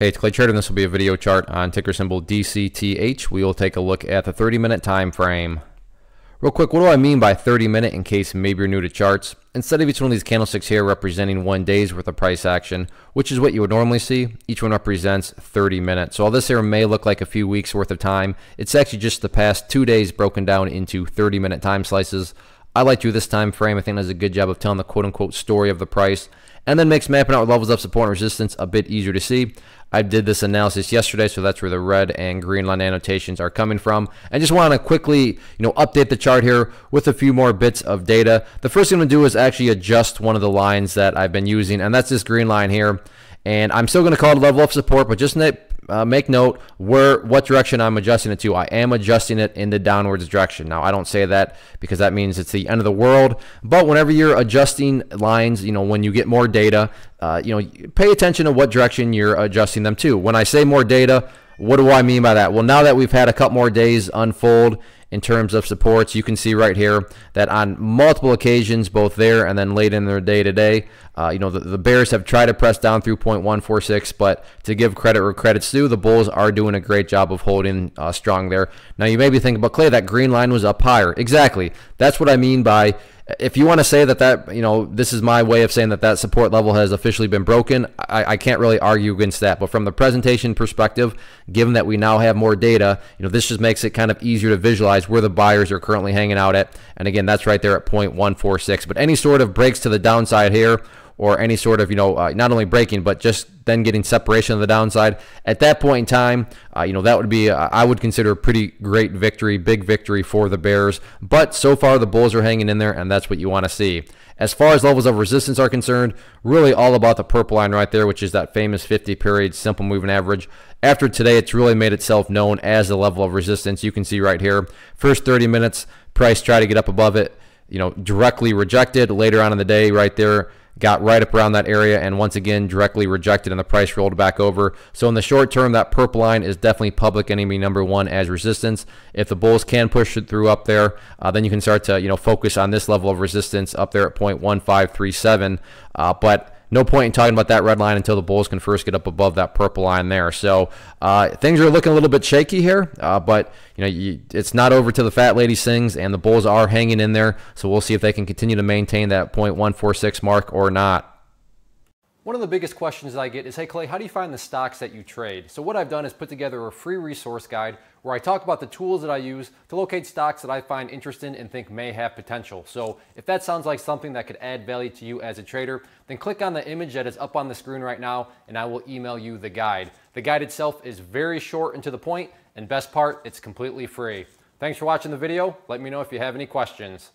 Hey, it's Clay Trader, and this will be a video chart on ticker symbol DCTH. We will take a look at the 30-minute time frame. Real quick, what do I mean by 30-minute in case maybe you're new to charts? Instead of each one of these candlesticks here representing 1 day's worth of price action, which is what you would normally see, each one represents 30 minutes. So all this here may look like a few weeks worth of time. It's actually just the past 2 days broken down into 30-minute time slices. I like to do this time frame. I think it does a good job of telling the quote-unquote story of the price, and then makes mapping out levels of support and resistance a bit easier to see. I did this analysis yesterday, so that's where the red and green line annotations are coming from. And just want to quickly, update the chart here with a few more bits of data. The first thing I'm going to do is actually adjust one of the lines that I've been using, and that's this green line here. And I'm still going to call it a level of support, but just make note what direction I'm adjusting it to. I am adjusting it in the downwards direction. Now, I don't say that because that means it's the end of the world, but whenever you're adjusting lines, when you get more data, pay attention to what direction you're adjusting them to. When I say more data, what do I mean by that? Well, now that we've had a couple more days unfold in terms of supports, you can see right here that on multiple occasions, both there and then late in their day today, the bears have tried to press down through 0.146, but to give credit where credit's due, the bulls are doing a great job of holding strong there. Now, you may be thinking, but Clay, that green line was up higher. Exactly. That's what I mean by, if you want to say that this is my way of saying that support level has officially been broken, I can't really argue against that. But from the presentation perspective, given that we now have more data, this just makes it kind of easier to visualize where the buyers are currently hanging out at. And again, that's right there at 0.146. But any sort of breaks to the downside here, or any sort of, not only breaking, but just then getting separation of the downside, at that point in time, that would be, I would consider a pretty great victory, big victory for the bears. But so far, the bulls are hanging in there, and that's what you want to see. As far as levels of resistance are concerned, really all about the purple line right there, which is that famous 50-period simple moving average. After today, it's really made itself known as the level of resistance. You can see right here, first 30 minutes, price try to get up above it, directly rejected. Later on in the day, right there, got right up around that area and once again directly rejected, and the price rolled back over. So in the short term, that purple line is definitely public enemy number one as resistance. If the bulls can push it through up there, then you can start to focus on this level of resistance up there at 0.1537. But no point in talking about that red line until the bulls can first get up above that purple line there. So things are looking a little bit shaky here, but it's not over till the fat lady sings, and the bulls are hanging in there. So we'll see if they can continue to maintain that 0.146 mark or not. One of the biggest questions I get is, hey Clay, how do you find the stocks that you trade? So what I've done is put together a free resource guide where I talk about the tools that I use to locate stocks that I find interesting and think may have potential. So if that sounds like something that could add value to you as a trader, then click on the image that is up on the screen right now and I will email you the guide. The guide itself is very short and to the point, and best part, it's completely free. Thanks for watching the video. Let me know if you have any questions.